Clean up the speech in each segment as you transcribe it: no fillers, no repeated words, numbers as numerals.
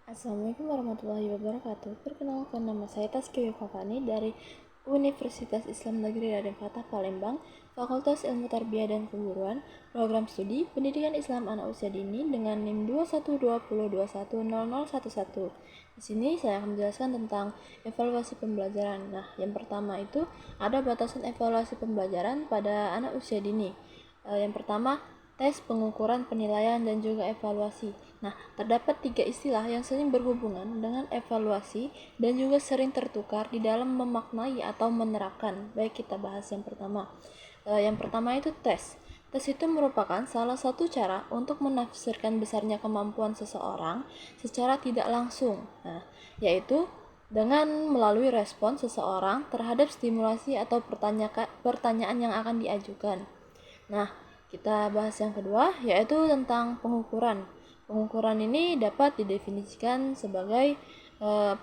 Assalamualaikum warahmatullahi wabarakatuh. Perkenalkan, nama saya Taski Fafani dari Universitas Islam Negeri Raden Fatah Palembang, Fakultas Ilmu Tarbiyah dan Keguruan, Program Studi Pendidikan Islam Anak Usia Dini dengan NIM 2120210011. Di sini saya akan menjelaskan tentang evaluasi pembelajaran. Nah, yang pertama itu ada batasan evaluasi pembelajaran pada anak usia dini. Yang pertama, tes, pengukuran, penilaian, dan juga evaluasi. Nah, terdapat 3 istilah yang sering berhubungan dengan evaluasi dan juga sering tertukar di dalam memaknai atau menerapkan. Baik, kita bahas yang pertama. Yang pertama itu tes. Tes itu merupakan salah satu cara untuk menafsirkan besarnya kemampuan seseorang secara tidak langsung. Nah, yaitu dengan melalui respon seseorang terhadap stimulasi atau pertanyaan yang akan diajukan. Nah, kita bahas yang kedua, yaitu tentang pengukuran. Pengukuran ini dapat didefinisikan sebagai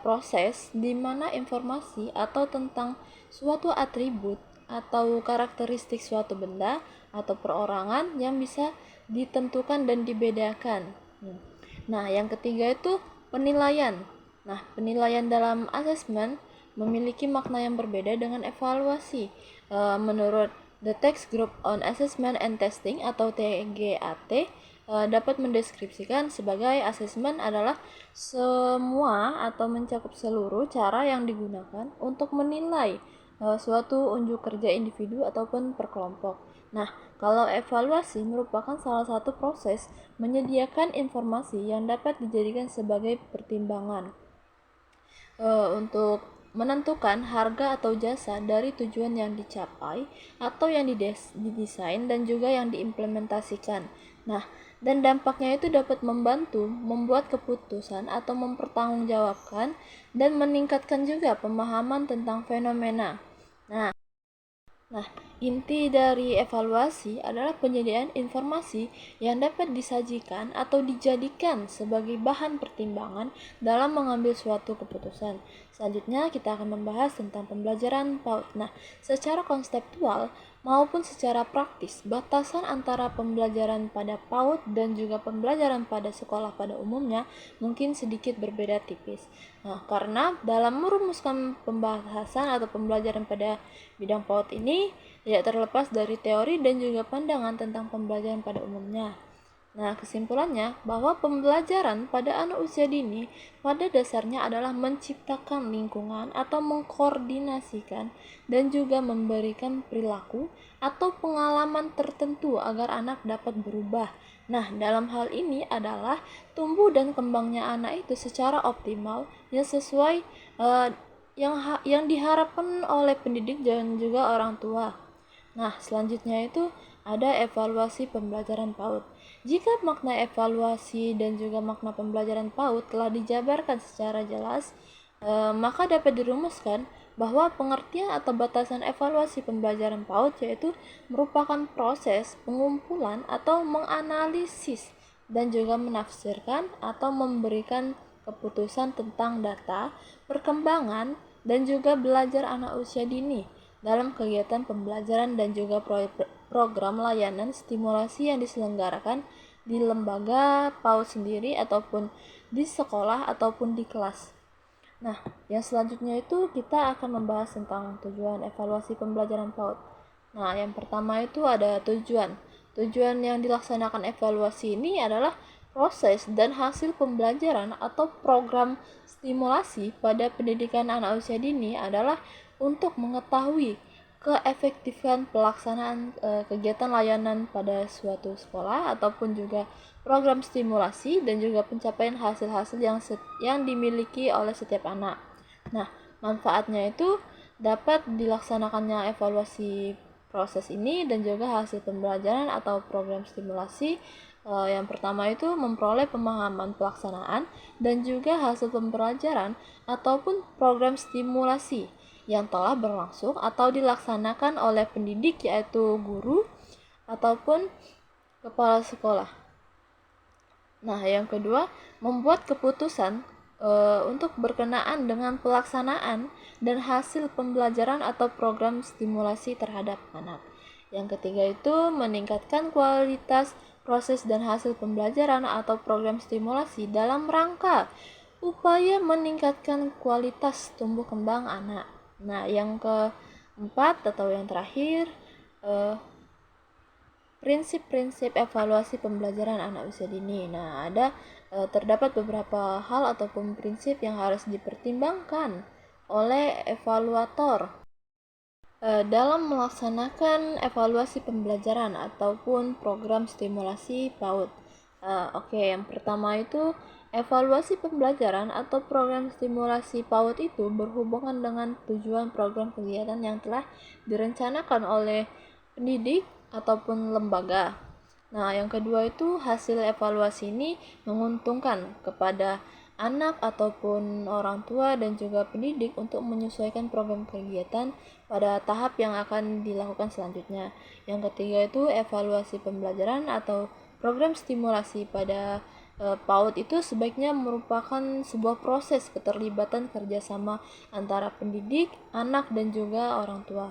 proses di mana informasi atau tentang suatu atribut atau karakteristik suatu benda atau perorangan yang bisa ditentukan dan dibedakan. Nah, yang ketiga itu penilaian. Nah, penilaian dalam asesmen memiliki makna yang berbeda dengan evaluasi. Menurut The Text Group on Assessment and Testing atau TGAT, dapat mendeskripsikan sebagai asesmen adalah semua atau mencakup seluruh cara yang digunakan untuk menilai suatu unjuk kerja individu ataupun perkelompok. Nah, kalau evaluasi merupakan salah satu proses menyediakan informasi yang dapat dijadikan sebagai pertimbangan untuk menentukan harga atau jasa dari tujuan yang dicapai atau yang didesain dan juga yang diimplementasikan. Nah, dan dampaknya itu dapat membantu membuat keputusan atau mempertanggungjawabkan dan meningkatkan juga pemahaman tentang fenomena. Nah, inti dari evaluasi adalah penyediaan informasi yang dapat disajikan atau dijadikan sebagai bahan pertimbangan dalam mengambil suatu keputusan. Selanjutnya, kita akan membahas tentang pembelajaran PAUD. Nah, secara konseptual maupun secara praktis, batasan antara pembelajaran pada PAUD dan juga pembelajaran pada sekolah pada umumnya mungkin sedikit berbeda tipis. Nah, karena dalam merumuskan pembahasan atau pembelajaran pada bidang PAUD ini tidak terlepas dari teori dan juga pandangan tentang pembelajaran pada umumnya. Nah, kesimpulannya bahwa pembelajaran pada anak usia dini pada dasarnya adalah menciptakan lingkungan atau mengkoordinasikan dan juga memberikan perilaku atau pengalaman tertentu agar anak dapat berubah. Nah, dalam hal ini adalah tumbuh dan kembangnya anak itu secara optimal yang sesuai yang diharapkan oleh pendidik dan juga orang tua. Nah, selanjutnya itu ada evaluasi pembelajaran PAUD. Jika makna evaluasi dan juga makna pembelajaran PAUD telah dijabarkan secara jelas, maka dapat dirumuskan bahwa pengertian atau batasan evaluasi pembelajaran PAUD yaitu merupakan proses pengumpulan atau menganalisis dan juga menafsirkan atau memberikan keputusan tentang data, perkembangan, dan juga belajar anak usia dini dalam kegiatan pembelajaran dan juga program layanan stimulasi yang diselenggarakan di lembaga PAUD sendiri ataupun di sekolah ataupun di kelas. Nah, yang selanjutnya itu kita akan membahas tentang tujuan evaluasi pembelajaran PAUD. Nah, yang pertama itu ada tujuan. Tujuan yang dilaksanakan evaluasi ini adalah proses dan hasil pembelajaran atau program stimulasi pada pendidikan anak usia dini adalah untuk mengetahui keefektifan pelaksanaan kegiatan layanan pada suatu sekolah ataupun juga program stimulasi dan juga pencapaian hasil-hasil yang dimiliki oleh setiap anak. Nah, manfaatnya itu dapat dilaksanakannya evaluasi proses ini dan juga hasil pembelajaran atau program stimulasi. Yang pertama itu memperoleh pemahaman pelaksanaan dan juga hasil pembelajaran ataupun program stimulasi yang telah berlangsung atau dilaksanakan oleh pendidik yaitu guru ataupun kepala sekolah. Nah, yang kedua, membuat keputusan untuk berkenaan dengan pelaksanaan dan hasil pembelajaran atau program stimulasi terhadap anak. Yang ketiga itu meningkatkan kualitas proses dan hasil pembelajaran atau program stimulasi dalam rangka upaya meningkatkan kualitas tumbuh kembang anak. Nah, yang keempat atau yang terakhir, prinsip-prinsip evaluasi pembelajaran anak usia dini. Nah, terdapat beberapa hal ataupun prinsip yang harus dipertimbangkan oleh evaluator dalam melaksanakan evaluasi pembelajaran ataupun program stimulasi PAUD. Yang pertama itu evaluasi pembelajaran atau program stimulasi PAUD itu berhubungan dengan tujuan program kegiatan yang telah direncanakan oleh pendidik ataupun lembaga. Nah, yang kedua itu hasil evaluasi ini menguntungkan kepada anak ataupun orang tua dan juga pendidik untuk menyesuaikan program kegiatan pada tahap yang akan dilakukan selanjutnya. Yang ketiga itu evaluasi pembelajaran atau program stimulasi pada PAUD itu sebaiknya merupakan sebuah proses keterlibatan kerjasama antara pendidik, anak, dan juga orang tua.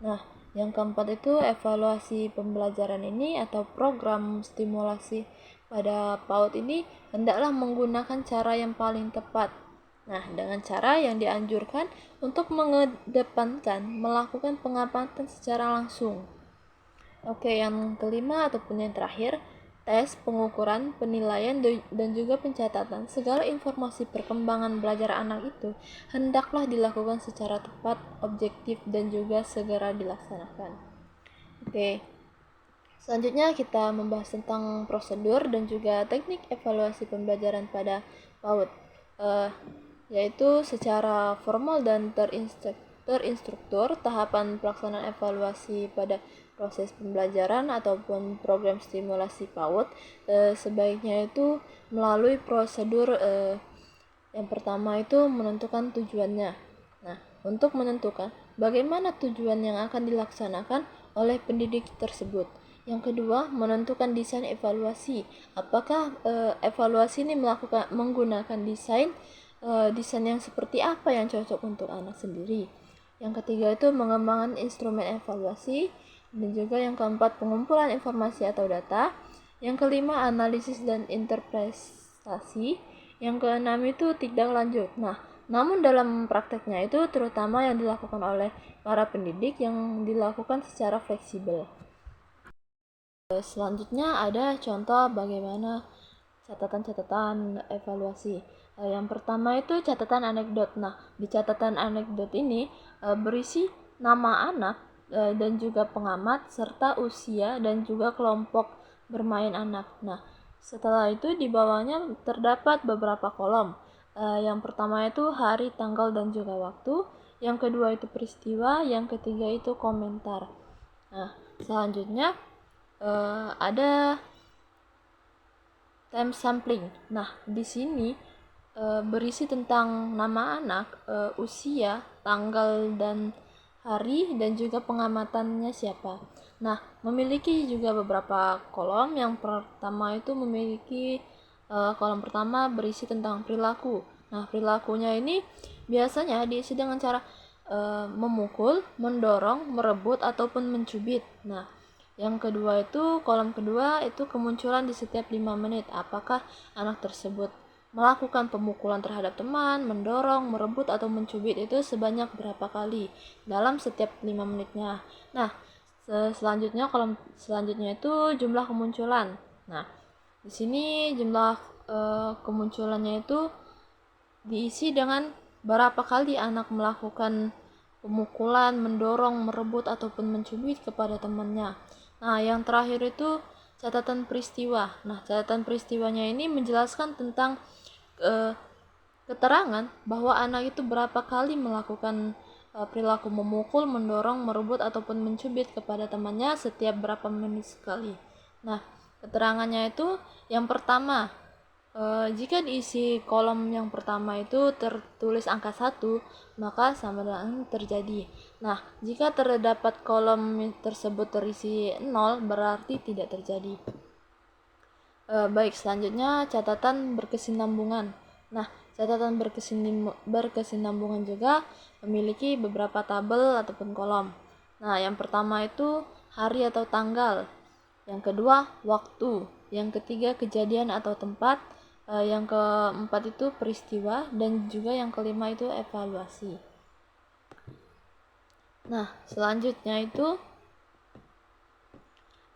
Nah, yang keempat itu evaluasi pembelajaran ini atau program stimulasi pada PAUD ini hendaklah menggunakan cara yang paling tepat. Nah, dengan cara yang dianjurkan untuk mengedepankan melakukan pengamatan secara langsung. Yang kelima ataupun yang terakhir, tes, pengukuran, penilaian, dan juga pencatatan segala informasi perkembangan belajar anak itu hendaklah dilakukan secara tepat, objektif, dan juga segera dilaksanakan. Selanjutnya kita membahas tentang prosedur dan juga teknik evaluasi pembelajaran pada PAUD, yaitu secara formal dan terinstruktur tahapan pelaksanaan evaluasi pada proses pembelajaran ataupun program stimulasi PAUD sebaiknya itu melalui prosedur yang pertama itu menentukan tujuannya. Nah, untuk menentukan bagaimana tujuan yang akan dilaksanakan oleh pendidik tersebut. Yang kedua, menentukan desain evaluasi. Apakah evaluasi ini menggunakan desain yang seperti apa yang cocok untuk anak sendiri. Yang ketiga itu mengembangkan instrumen evaluasi, dan juga yang keempat pengumpulan informasi atau data. Yang kelima analisis dan interpretasi. Yang keenam itu tindak lanjut. Nah, namun dalam prakteknya itu terutama yang dilakukan oleh para pendidik yang dilakukan secara fleksibel. Selanjutnya ada contoh bagaimana catatan-catatan evaluasi. Yang pertama itu catatan anekdot. Nah, di catatan anekdot ini berisi nama anak dan juga pengamat serta usia dan juga kelompok bermain anak. Nah, setelah itu di bawahnya terdapat beberapa kolom. Yang pertama itu hari, tanggal, dan juga waktu. Yang kedua itu peristiwa. Yang ketiga itu komentar. Nah, selanjutnya ada time sampling. Nah, di sini berisi tentang nama anak, usia, tanggal dan hari, dan juga pengamatannya siapa. Nah, memiliki juga beberapa kolom. Yang pertama itu memiliki kolom pertama berisi tentang perilaku. Nah, perilakunya ini biasanya diisi dengan cara memukul, mendorong, merebut, ataupun mencubit. Nah, yang kedua itu kolom kedua itu kemunculan di setiap 5 menit. Apakah anak tersebut melakukan pemukulan terhadap teman, mendorong, merebut, atau mencubit itu sebanyak berapa kali dalam setiap 5 menitnya. Nah, selanjutnya kolom selanjutnya itu jumlah kemunculan. Nah, di sini jumlah kemunculannya itu diisi dengan berapa kali anak melakukan pemukulan, mendorong, merebut, ataupun mencubit kepada temannya. Nah, yang terakhir itu catatan peristiwa. Nah, catatan peristiwanya ini menjelaskan tentang keterangan bahwa anak itu berapa kali melakukan perilaku memukul, mendorong, merebut, ataupun mencubit kepada temannya setiap berapa menit sekali. Nah, keterangannya itu yang pertama, jika diisi kolom yang pertama itu tertulis angka 1, maka sama dengan terjadi. Nah, jika terdapat kolom tersebut terisi 0, berarti tidak terjadi. Baik, selanjutnya catatan berkesinambungan. Nah, catatan berkesinambungan juga memiliki beberapa tabel ataupun kolom. Nah, yang pertama itu hari atau tanggal. Yang kedua, waktu. Yang ketiga, kejadian atau tempat. Yang keempat itu peristiwa, dan juga yang kelima itu evaluasi. Nah, selanjutnya itu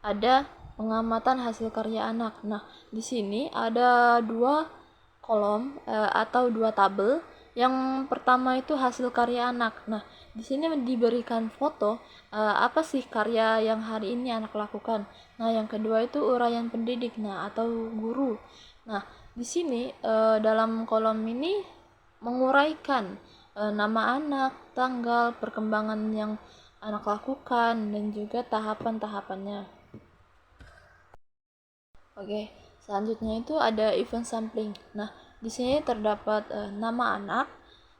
ada pengamatan hasil karya anak. Nah, di sini ada dua kolom atau dua tabel. Yang pertama itu hasil karya anak. Nah, di sini diberikan foto apa sih karya yang hari ini anak lakukan. Nah, yang kedua itu uraian pendidik, nah atau guru. Nah, di sini dalam kolom ini menguraikan nama anak, tanggal, perkembangan yang anak lakukan, dan juga tahapan-tahapannya. Oke, selanjutnya itu ada event sampling. Nah, di sini terdapat nama anak,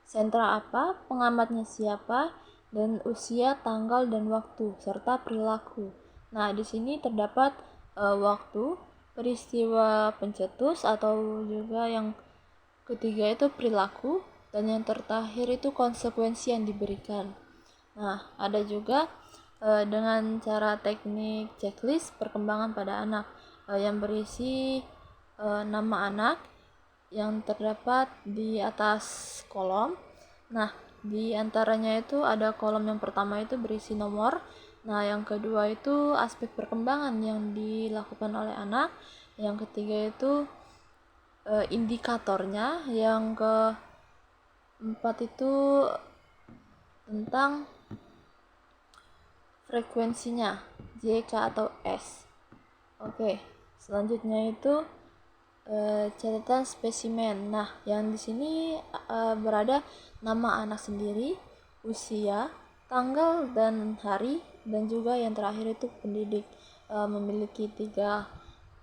sentra apa, pengamatnya siapa, dan usia, tanggal, dan waktu, serta perilaku. Nah, di sini terdapat waktu, peristiwa pencetus, atau juga yang ketiga itu perilaku, dan yang terakhir itu konsekuensi yang diberikan. Nah, ada juga dengan cara teknik checklist perkembangan pada anak yang berisi nama anak yang terdapat di atas kolom. Nah, di antaranya itu ada kolom yang pertama itu berisi nomor. Nah, yang kedua itu aspek perkembangan yang dilakukan oleh anak. Yang ketiga itu indikatornya. Yang keempat itu tentang frekuensinya, JK atau S. Oke, selanjutnya itu catatan spesimen. Nah, yang di sini berada nama anak sendiri, usia, tanggal dan hari, dan juga yang terakhir itu pendidik. Memiliki 3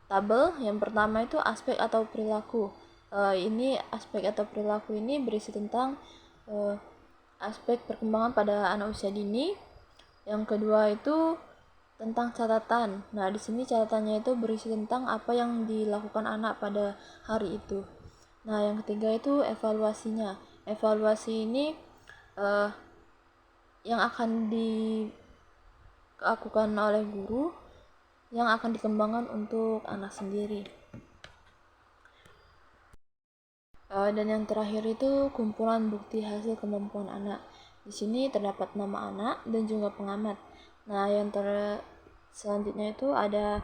tabel. Yang pertama itu aspek atau perilaku. Ini aspek atau perilaku ini berisi tentang aspek perkembangan pada anak usia dini. Yang kedua itu tentang catatan. Nah, di sini catatannya itu berisi tentang apa yang dilakukan anak pada hari itu. Nah, yang ketiga itu evaluasinya. Evaluasi ini yang akan dilakukan oleh guru, yang akan dikembangkan untuk anak sendiri. Dan yang terakhir itu kumpulan bukti hasil kemampuan anak. Di sini terdapat nama anak dan juga pengamat. Nah, yang selanjutnya itu ada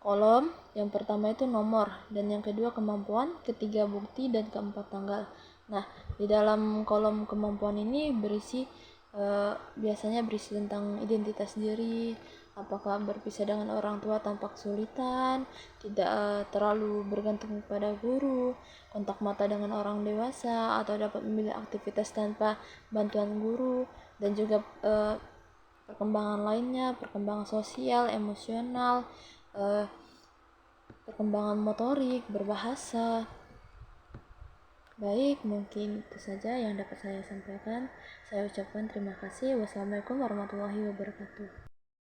kolom. Yang pertama itu nomor, dan yang kedua kemampuan, ketiga bukti, dan keempat tanggal. Nah, di dalam kolom kemampuan ini biasanya berisi tentang identitas diri, apakah berpisah dengan orang tua tanpa kesulitan, tidak terlalu bergantung pada guru, kontak mata dengan orang dewasa, atau dapat memilih aktivitas tanpa bantuan guru, dan juga perkembangan lainnya, perkembangan sosial, emosional, perkembangan motorik, berbahasa. Baik, mungkin itu saja yang dapat saya sampaikan. Saya ucapkan terima kasih. Wassalamualaikum warahmatullahi wabarakatuh.